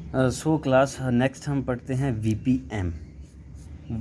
So class next हम पढ़ते हैं VPM।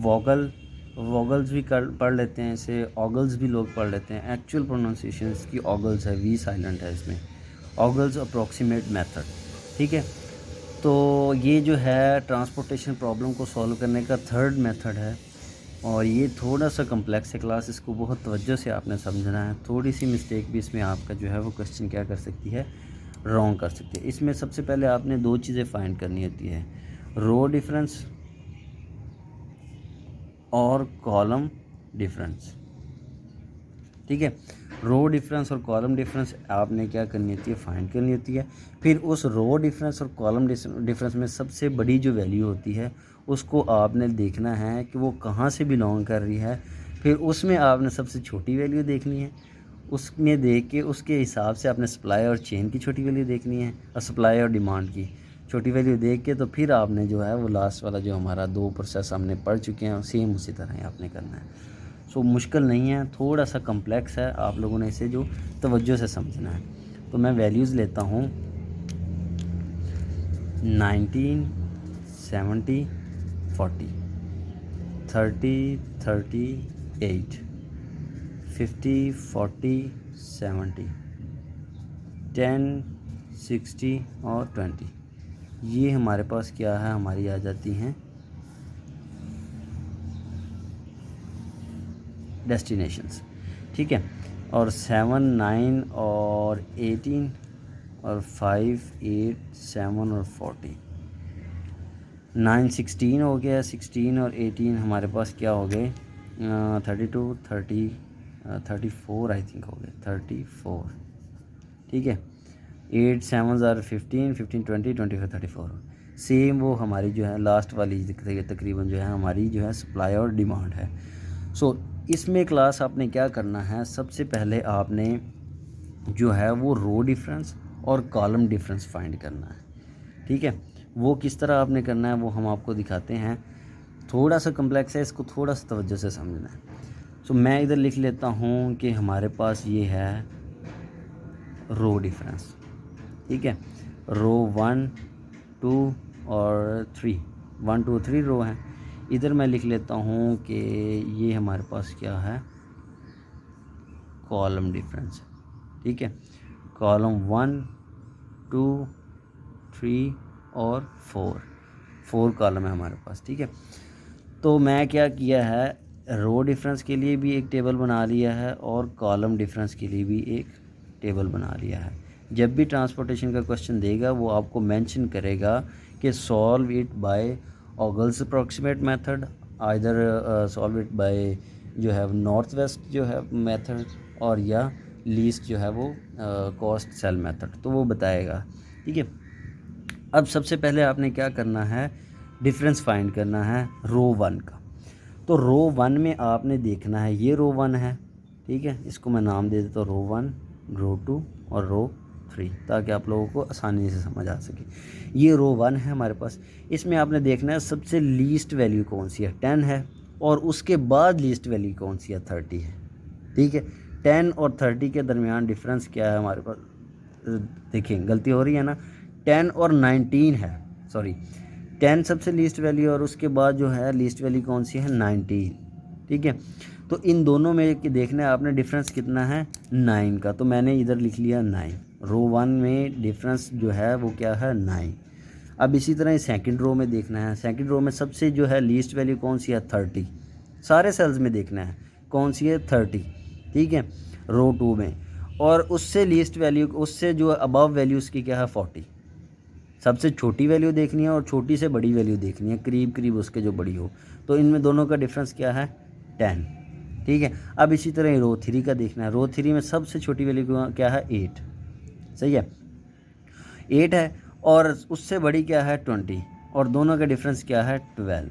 वॉगल्स भी पढ़ लेते हैं, इसे ऑगल्स भी लोग पढ़ लेते हैं। एक्चुअल प्रोनाउंसिएशन इसकी ऑगल्स है, वी साइलेंट है इसमें। ऑगल्स अप्रॉक्सीमेट मेथड, ठीक है। तो ये जो है ट्रांसपोर्टेशन प्रॉब्लम को सॉल्व करने का थर्ड मेथड है, और ये थोड़ा सा कम्प्लेक्स है क्लास, इसको बहुत तवज्जो से आपने समझना है। थोड़ी सी मिस्टेक भी इसमें आपका जो है वो क्वेश्चन क्या कर सकती है, रॉन्ग कर सकती है। इसमें सबसे पहले आपने दो चीज़ें फाइंड करनी होती है, रो डिफरेंस और कॉलम डिफरेंस, ठीक है। रो डिफरेंस और कॉलम डिफरेंस आपने क्या करनी होती है, फाइंड करनी होती है। फिर उस रो डिफरेंस और कॉलम डिफरेंस में सबसे बड़ी जो वैल्यू होती है उसको आपने देखना है कि वो कहाँ से बिलोंग कर रही है। फिर उसमें आपने सबसे छोटी वैल्यू देखनी है, उसमें देख के उसके हिसाब से आपने सप्लाई और चेन की छोटी वैल्यू देखनी है, और सप्लाई और डिमांड की छोटी वैल्यू देख के तो फिर आपने जो है वो लास्ट वाला जो हमारा दो प्रोसेस हमने पढ़ चुके हैं सेम उसी तरह ही आपने करना है। सो मुश्किल नहीं है, थोड़ा सा कम्प्लेक्स है, आप लोगों ने इसे जो तवज्जो से समझना है। तो मैं वैल्यूज़ लेता हूँ 19, 70, 40, 30, 38, 50, 40, 70, 10, 60 और 20। ये हमारे पास क्या है, हमारी आ जाती हैं डेस्टिनेशंस, ठीक है। और 7, 9 और 18 और 5, 8, 7 और 40, 9, 16 हो गया, 16 और 18 हमारे पास क्या हो गए, 32, 30, 34 आई थिंक हो गए, 34, ठीक है। 8, 7 ज़ार 15, 15, 20, 25, 34। सेम वो हमारी जो है लास्ट वाली तकरीबन जो है हमारी जो है सप्लाई और डिमांड है। सो इसमें क्लास आपने क्या करना है, सबसे पहले आपने जो है वो रो डिफरेंस और कॉलम डिफरेंस फाइंड करना है, ठीक है। वो किस तरह आपने करना है वो हम आपको दिखाते हैं। थोड़ा सा कम्प्लेक्स है, इसको थोड़ा सा तवज्जो से समझना है। सो मैं इधर लिख लेता हूँ कि हमारे पास ये है रो डिफरेंस, ठीक है। रो 1, 2 और 3, 1, 2, 3 रो हैं। इधर मैं लिख लेता हूँ कि ये हमारे पास क्या है, कॉलम डिफरेंस, ठीक है। कॉलम 1, 2, 3 और 4 कॉलम है हमारे पास, ठीक है। तो मैं क्या किया है, रो डिफरेंस के लिए भी एक टेबल बना लिया है और कॉलम डिफरेंस के लिए भी एक टेबल बना लिया है। जब भी ट्रांसपोर्टेशन का क्वेश्चन देगा वो आपको मेंशन करेगा कि solve it by angles approximate method, either solve it by जो है नॉर्थ वेस्ट जो है मेथड, और या लीस्ट जो है वो कॉस्ट सेल मेथड, तो वो बताएगा, ठीक है। अब सबसे पहले आपने क्या करना है, डिफरेंस फाइंड करना है रो 1 का। तो रो 1 में आपने देखना है, ये रो 1 है, ठीक है। इसको मैं नाम दे देता हूँ रो 1, रो 2 और रो 3, ताकि आप लोगों को आसानी से समझ आ सके। ये रो 1 है हमारे पास, इसमें आपने देखना है सबसे लीस्ट वैल्यू कौन सी है, 10 है, और उसके बाद लीस्ट वैल्यू कौन सी है, 30 है, ठीक है। 10 और 30 के दरमियान डिफरेंस क्या है हमारे पास, देखें गलती हो रही है ना, 10 और 19 है, सॉरी 10 सबसे लीस्ट वैल्यू और उसके बाद जो है लीस्ट वैल्यू कौन सी है, 19, ठीक है। तो इन दोनों में कि देखना है आपने डिफरेंस कितना है, 9 का, तो मैंने इधर लिख लिया 9। रो 1 में डिफरेंस जो है वो क्या है, 9। अब इसी तरह सेकंड रो में देखना है, सेकंड रो में सबसे जो है लीस्ट वैल्यू कौन सी है, 30। सारे सेल्स में देखना है कौन सी है, 30, ठीक है, रो 2 में। और उससे लीस्ट वैल्यू, उससे जो अबव वैल्यू उसकी क्या है, 40। सबसे छोटी वैल्यू देखनी है और छोटी से बड़ी वैल्यू देखनी है, करीब करीब उसके जो बड़ी हो। तो इनमें दोनों का डिफरेंस क्या है, 10, ठीक है। अब इसी तरह रो 3 का देखना है, रो 3 में सबसे छोटी वैल्यू क्या है, 8, सही है, 8 है, और उससे बड़ी क्या है, 20, और दोनों का डिफरेंस क्या है, 12।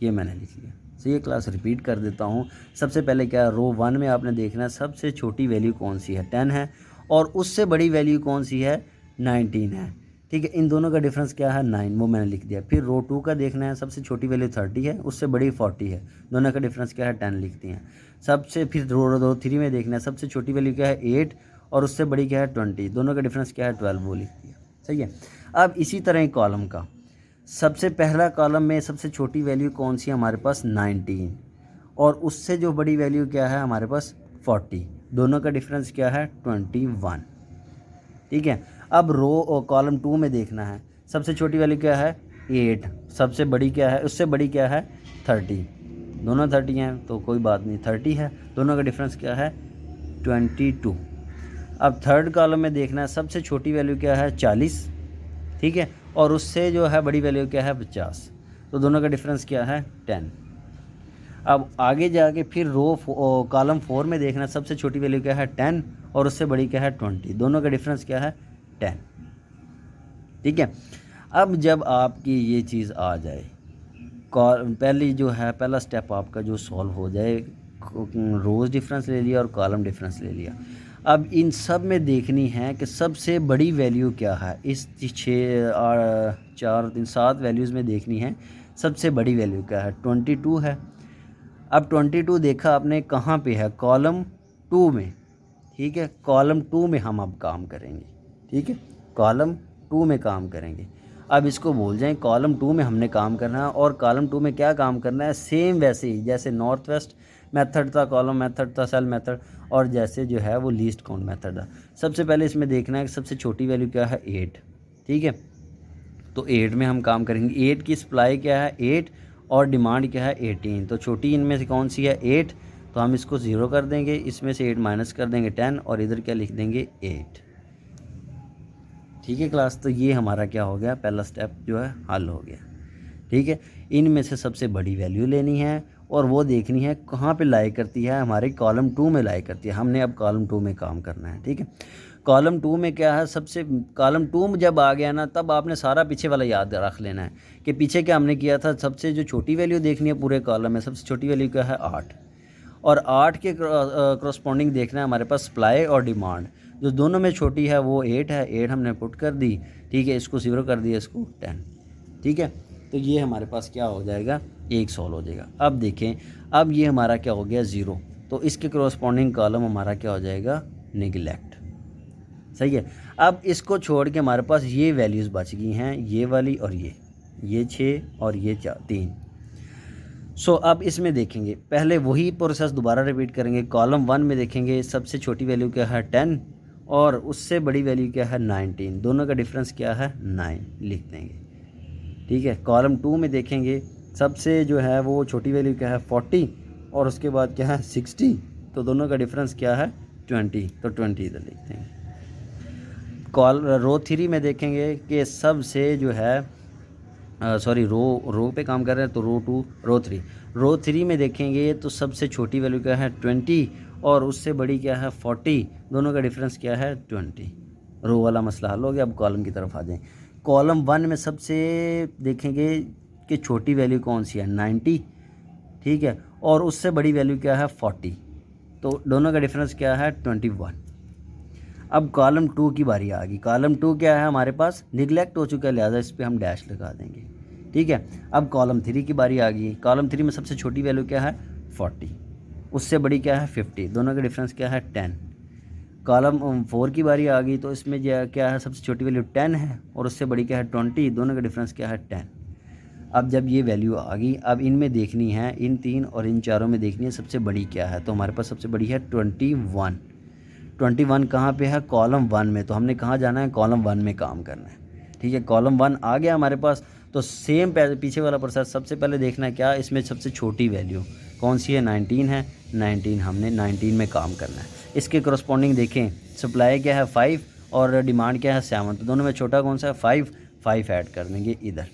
ये मैंने लिख लिया। सो ये क्लास रिपीट कर देता हूँ। सबसे पहले क्या है, रो 1 में आपने देखना है सबसे छोटी वैल्यू कौन सी है, 10 है, और उससे बड़ी वैल्यू कौन सी है, 19 है, ठीक है। इन दोनों का डिफरेंस क्या है, 9, वो मैंने लिख दिया। फिर रो 2 का देखना है, सबसे छोटी वैल्यू 30 है, उससे बड़ी 40 है, दोनों का डिफरेंस क्या है, 10 लिखती हैं। सबसे फिर रो 3 में देखना है, सबसे छोटी वैल्यू क्या है, 8, और उससे बड़ी क्या है, 20, दोनों का डिफरेंस क्या है, 12, वो लिख दिया, सही है। अब इसी तरह कॉलम का, सबसे पहला कॉलम में सबसे छोटी वैल्यू कौन सी है हमारे पास 19, और उससे जो बड़ी वैल्यू क्या है हमारे पास 40, दोनों का डिफरेंस क्या है 21। ठीक है, अब रो और कॉलम 2 में देखना है, सबसे छोटी वैल्यू क्या है 8, सबसे बड़ी क्या है, उससे बड़ी क्या है 30, दोनों 30 हैं तो कोई बात नहीं 30 है, दोनों का डिफरेंस क्या है 22। अब थर्ड कॉलम में देखना है, सबसे छोटी वैल्यू क्या है 40, ठीक है, और उससे जो है बड़ी वैल्यू क्या है 50, तो दोनों का डिफरेंस क्या है 10। अब आगे जाके फिर कॉलम 4 में देखना, सबसे छोटी वैल्यू क्या है 10 और उससे बड़ी क्या है 20, दोनों का डिफरेंस क्या है 10। ठीक है, अब जब आपकी ये चीज़ आ जाए, पहली जो है पहला स्टेप आपका जो सॉल्व हो जाए, रोज़ डिफरेंस ले लिया और कॉलम डिफरेंस ले लिया। अब इन सब में देखनी है कि सबसे बड़ी वैल्यू क्या है, इस 7 वैल्यूज़ में देखनी है सबसे बड़ी वैल्यू क्या है, 22 है। अब 22 देखा आपने कहाँ पे है, कॉलम 2 में। ठीक है, कॉलम 2 में हम अब काम करेंगे। ठीक है, कॉलम 2 में काम करेंगे। अब इसको भूल जाएं, कॉलम 2 में हमने काम करना है, और कॉलम 2 में क्या काम करना है, सेम वैसे ही जैसे नॉर्थ वेस्ट मेथड था, कॉलम मेथड था, सेल मेथड, और जैसे जो है वो लीस्ट काउंट मेथड था। सबसे पहले इसमें देखना है कि सबसे छोटी वैल्यू क्या है 8। ठीक है, तो 8 में हम काम करेंगे। 8 की सप्लाई क्या है 8 और डिमांड क्या है 18, तो छोटी इनमें से कौन सी है 8, तो हम इसको 0 कर देंगे, इसमें से 8 माइनस कर देंगे 10, और इधर क्या लिख देंगे 8। ठीक है क्लास, तो ये हमारा क्या हो गया, पहला स्टेप जो है हल हो गया। ठीक है, इनमें से सबसे बड़ी वैल्यू लेनी है और वो देखनी है कहाँ पे लाई करती है, हमारे कॉलम 2 में लाई करती है। हमने अब कॉलम 2 में काम करना है। ठीक है, कॉलम 2 में क्या है, सबसे कॉलम 2 में जब आ गया ना, तब आपने सारा पीछे वाला याद रख लेना है कि पीछे क्या हमने किया था। सबसे जो छोटी वैल्यू देखनी है पूरे कॉलम में, सबसे छोटी वैल्यू क्या है 8, और 8 के करस्पॉन्डिंग देखना है हमारे पास सप्लाई और डिमांड, जो दोनों में छोटी है वो 8 है, 8 हमने पुट कर दी। ठीक है, इसको 0 कर दिया, इसको 10। ठीक है, तो ये हमारे पास क्या हो जाएगा, एक सॉल्व हो जाएगा। अब देखें, अब ये हमारा क्या हो गया 0, तो इसके करस्पॉन्डिंग कॉलम हमारा क्या हो जाएगा निगलेक्ट। सही है, अब इसको छोड़ के हमारे पास ये वैल्यूज़ बच गई हैं, ये वाली और ये 6 और ये 3। सो अब इसमें देखेंगे, पहले वही प्रोसेस दोबारा रिपीट करेंगे। कॉलम 1 में देखेंगे सबसे छोटी वैल्यू क्या है 10 और उससे बड़ी वैल्यू क्या है 19, दोनों का डिफरेंस क्या है 9 लिख देंगे। ठीक है, कॉलम 2 में देखेंगे सबसे जो है वो छोटी वैल्यू क्या है 40 और उसके बाद क्या है 60, तो दोनों का डिफरेंस क्या है 20, तो 20 इधर लिख देंगे। रो 3 में देखेंगे कि सबसे जो है रो पे काम कर रहे हैं, तो रो 2 रो 3 में देखेंगे तो सबसे छोटी वैल्यू क्या है 20 और उससे बड़ी क्या है 40, दोनों का डिफरेंस क्या है 20। रो वाला मसला हल हो गया। अब कॉलम की तरफ आ जाएं। कॉलम 1 में सबसे देखेंगे कि छोटी वैल्यू कौन सी है 90, ठीक है, और उससे बड़ी वैल्यू क्या है 40, तो दोनों का डिफरेंस क्या है 21। अब कॉलम 2 की बारी आ गई। कॉलम 2 क्या है हमारे पास निगलेक्ट हो चुका है, लिहाजा इस पर हम डैश लगा देंगे। ठीक है, अब कॉलम 3 की बारी आ गई। कॉलम 3 में सबसे छोटी वैल्यू क्या है 40, उससे बड़ी क्या है 50, दोनों का डिफरेंस क्या है 10। कॉलम 4 की बारी आ गई, तो इसमें क्या है सबसे छोटी वैल्यू 10 है और उससे बड़ी क्या है 20, दोनों का डिफरेंस क्या है 10। अब जब ये वैल्यू आ गई, अब इनमें देखनी है, इन 3 और इन चारों में देखनी है सबसे बड़ी क्या है, तो हमारे पास सबसे बड़ी है 21। 21 कहाँ पे है कॉलम 1 में, तो हमने कहाँ जाना है कॉलम 1 में काम करना है। ठीक है, कॉलम 1 आ गया हमारे पास, तो सेम पीछे वाला प्रोसेस। सबसे पहले देखना है क्या, इसमें सबसे छोटी वैल्यू कौन सी है 19 है, 19 हमने 19 में काम करना है। इसके करस्पॉन्डिंग देखें, सप्लाई क्या है 5 और डिमांड क्या है 7, तो दोनों में छोटा कौन सा है 5 ऐड कर देंगे इधर।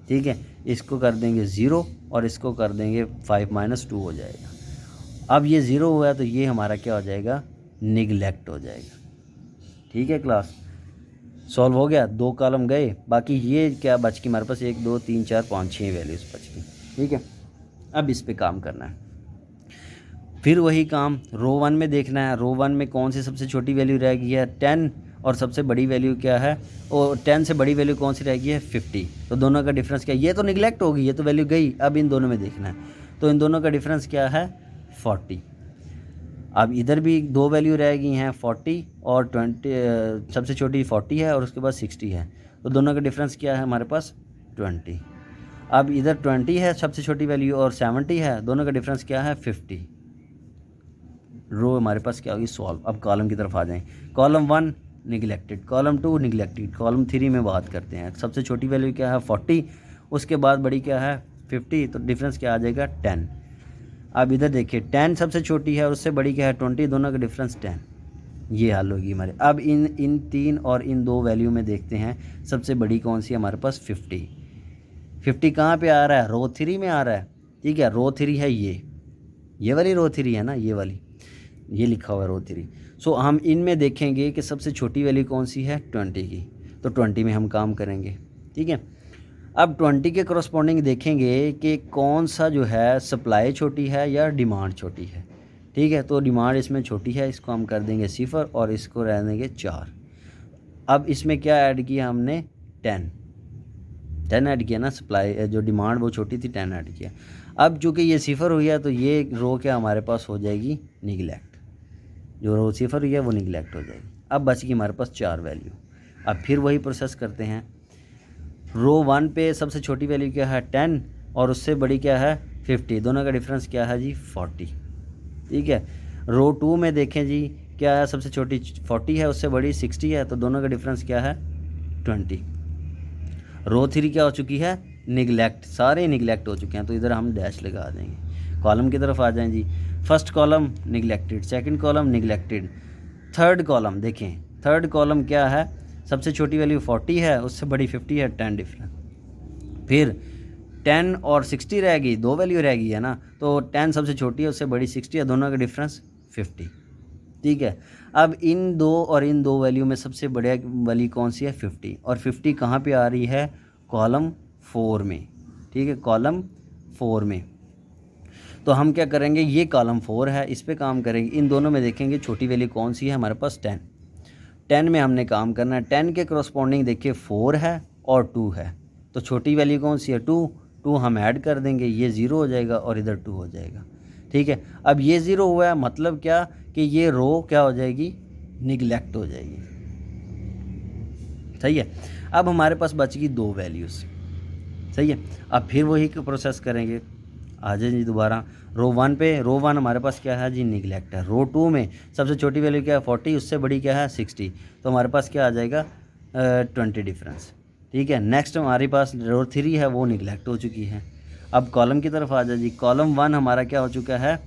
ठीक है, इसको कर देंगे 0 और इसको कर देंगे 5 - 2 हो जाएगा। अब ये 0 हुआ तो ये हमारा क्या हो जाएगा निगलेक्ट हो जाएगा। ठीक है क्लास, सॉल्व हो गया। 2 कॉलम गए, बाकी ये क्या बच गई हमारे पास 1 2 3 4 5 6 वैल्यूज़ बच गई। ठीक है, अब इस पे काम करना है। फिर वही काम रो 1 में देखना है। रो 1 में कौन सी सबसे छोटी वैल्यू रह गई है 10 और सबसे बड़ी वैल्यू क्या है, और 10 से बड़ी वैल्यू कौन सी रह गई है 50, तो दोनों का डिफरेंस क्या है, ये तो निगलेक्ट होगी, ये तो वैल्यू गई। अब इन दोनों में देखना है, तो इन दोनों का डिफरेंस क्या है 40। अब इधर भी 2 वैल्यू रह गई हैं 40 और 20, सबसे छोटी 40 है और उसके बाद 60 है, तो दोनों का डिफरेंस क्या है हमारे पास 20। अब इधर 20 है सबसे छोटी वैल्यू और 70 है, दोनों का डिफरेंस क्या है 50। रो हमारे पास क्या होगी सॉल्व। अब कॉलम की तरफ आ जाएं। Column 1 neglected, column 2 neglected, column 3 में बात करते हैं। सबसे छोटी वैल्यू क्या है 40, उसके बाद बड़ी क्या है 50, तो डिफरेंस क्या आ जाएगा 10। अब इधर देखिए 10 सबसे छोटी है और उससे बड़ी क्या है 20, दोनों का डिफरेंस 10। ये हल होगी हमारे। अब इन 3 और इन 2 वैल्यू में देखते हैं सबसे बड़ी कौन सी है हमारे पास 50। 50 कहाँ पे आ रहा है रो 3 में आ रहा है। ठीक है, रो 3 है ये वाली रो 3 है ना, ये वाली, ये लिखा हुआ है रो 3। सो हम इनमें देखेंगे कि सबसे छोटी वैल्यू कौन सी है 20 की, तो 20 में हम काम करेंगे। ठीक है, अब 20 के करस्पॉन्डिंग देखेंगे कि कौन सा जो है सप्लाई छोटी है या डिमांड छोटी है। ठीक है, तो डिमांड इसमें छोटी है, इसको हम कर देंगे 0 और इसको रह देंगे 4। अब इसमें क्या ऐड किया हमने 10 ऐड किया ना, सप्लाई जो डिमांड वो छोटी थी 10 ऐड किया। अब चूँकि ये 0 हुई है तो ये रो क्या हमारे पास हो जाएगी निगलेक्ट, जो रो 0 हुई है वो निगलेक्ट हो जाएगी। अब बच गई हमारे पास 4 वैल्यू। अब फिर वही प्रोसेस करते हैं। रो 1 पे सबसे छोटी वैल्यू क्या है 10 और उससे बड़ी क्या है 50, दोनों का डिफरेंस क्या है जी 40। ठीक है, रो 2 में देखें जी क्या है, सबसे छोटी 40 है, उससे बड़ी 60 है, तो दोनों का डिफरेंस क्या है 20। रो 3 क्या हो चुकी है निगलेक्ट, सारे निगलेक्ट हो चुके हैं, तो इधर हम डैश लगा देंगे। कॉलम की तरफ आ जाएं जी। First column neglected, second column neglected, third column देखें, थर्ड कॉलम क्या है, सबसे छोटी वैल्यू 40 है, उससे बड़ी 50 है, 10 डिफरेंस। फिर 10 और 60 रहेगी, 2 वैल्यू रहेगी है ना, तो 10 सबसे छोटी है, उससे बड़ी 60 है, दोनों का डिफरेंस 50। ठीक है, अब इन 2 और इन 2 वैल्यू में सबसे बड़ी वाली कौन सी है 50, और 50 कहाँ पे आ रही है कॉलम 4 में। ठीक है, कॉलम 4 में। तो हम क्या करेंगे, ये कॉलम 4 है, इस पे काम करेंगे। इन दोनों में देखेंगे छोटी वैल्यू कौन सी है हमारे पास 10 में हमने काम करना है। 10 के करस्पॉन्डिंग देखिए 4 है और 2 है, तो छोटी वैल्यू कौन सी है 2 हम ऐड कर देंगे, ये 0 हो जाएगा और इधर 2 हो जाएगा। ठीक है, अब ये 0 हुआ है, मतलब क्या कि ये रो क्या हो जाएगी निगलेक्ट हो जाएगी। सही है, अब हमारे पास बच गई 2 वैल्यूज़। सही है, अब फिर वही प्रोसेस करेंगे। आ जाए जी दोबारा रो 1 पे। रो 1 हमारे पास क्या है जी निगलेक्ट है। रो 2 में सबसे छोटी वैल्यू क्या है 40, उससे बड़ी क्या है 60, तो हमारे पास क्या आ जाएगा 20 डिफरेंस। ठीक है, नेक्स्ट हमारे पास रो 3 है, वो निगलेक्ट हो चुकी है। अब कॉलम की तरफ आ जाए जी। कॉलम 1 हमारा क्या हो चुका है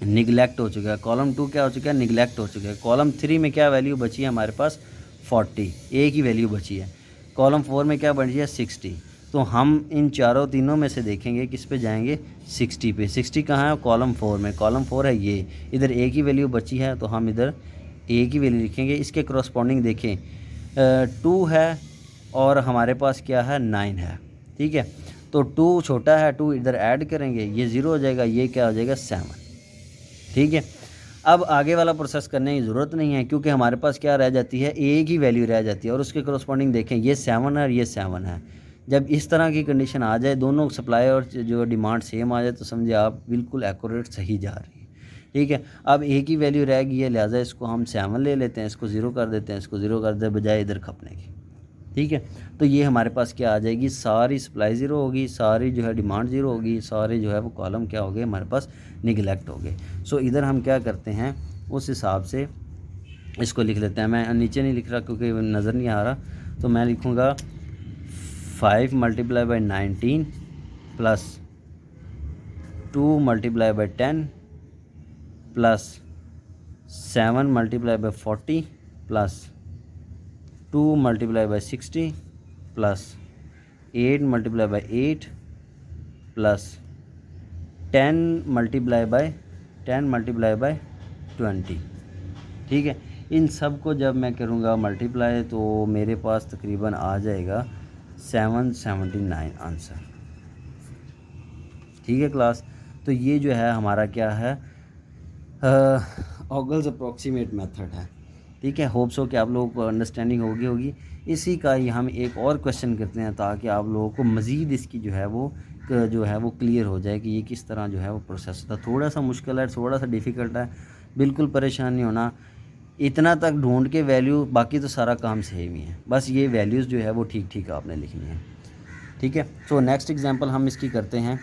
निगलेक्ट हो चुका है। कॉलम 2 क्या हो चुका है निगलेक्ट हो चुका है। कॉलम 3 में क्या वैल्यू बची है हमारे पास 40, एक ही वैल्यू बची है। कॉलम 4 में क्या बची है 60, तो हम इन चारों तीनों में से देखेंगे किस पे जाएंगे 60 पे। 60 कहाँ है कॉलम 4 में, कॉलम 4 है ये, इधर एक ही वैल्यू बची है, तो हम इधर एक ही वैल्यू लिखेंगे। इसके करस्पॉन्डिंग देखें 2 है और हमारे पास क्या है 9 है। ठीक है, तो 2 छोटा है, 2 इधर ऐड करेंगे, ये 0 हो जाएगा, ये क्या हो जाएगा 7। ठीक है, अब आगे वाला प्रोसेस करने की ज़रूरत नहीं है, क्योंकि हमारे पास क्या रह जाती है एक ही वैल्यू रह जाती है, और उसके करस्पॉन्डिंग देखें ये 7 है और ये 7 है। जब इस तरह की कंडीशन आ जाए, दोनों सप्लाई और जो डिमांड सेम आ जाए, तो समझे आप बिल्कुल एक्यूरेट सही जा रही है। ठीक है, अब एक ही वैल्यू रह गई है, लिहाजा इसको हम 7 ले लेते हैं, इसको 0 कर देते हैं, इसको 0 कर दे बजाय इधर खपने की। ठीक है, तो ये हमारे पास क्या आ जाएगी, सारी सप्लाई 0 होगी, सारी जो है डिमांड 0 होगी, सारे जो है वो कॉलम क्या हो गए हमारे पास निगलेक्ट हो गए। सो इधर हम क्या करते हैं उस हिसाब से इसको लिख लेते हैं। मैं नीचे नहीं लिख रहा क्योंकि नज़र नहीं आ रहा, तो मैं लिखूँगा 5 multiply by 19 plus 2 multiply by 10 plus 7 multiply by 40 plus 2 multiply by 60 plus 8 multiply by 8 plus 10 multiply by 20। ठीक है, इन सब को जब मैं करूँगा मल्टीप्लाई, तो मेरे पास तकरीबन आ जाएगा 779 आंसर। ठीक है क्लास, तो ये जो है हमारा क्या है ऑगल्स अप्रॉक्सीमेट मेथड है। ठीक है, होप्स हो कि आप लोगों को अंडरस्टैंडिंग होगी। इसी का ही हम एक और क्वेश्चन करते हैं, ताकि आप लोगों को मज़ीद इसकी जो है वो क्लियर हो जाए कि ये किस तरह जो है वो प्रोसेस होता है। थोड़ा सा मुश्किल है, थोड़ा सा डिफ़िकल्ट है, बिल्कुल परेशान नहीं होना। इतना तक ढूंढ के वैल्यू, बाकी तो सारा काम सेम ही है, बस ये वैल्यूज़ जो है वो ठीक ठीक आपने लिखनी है। ठीक है। सो नेक्स्ट एग्जांपल हम इसकी करते हैं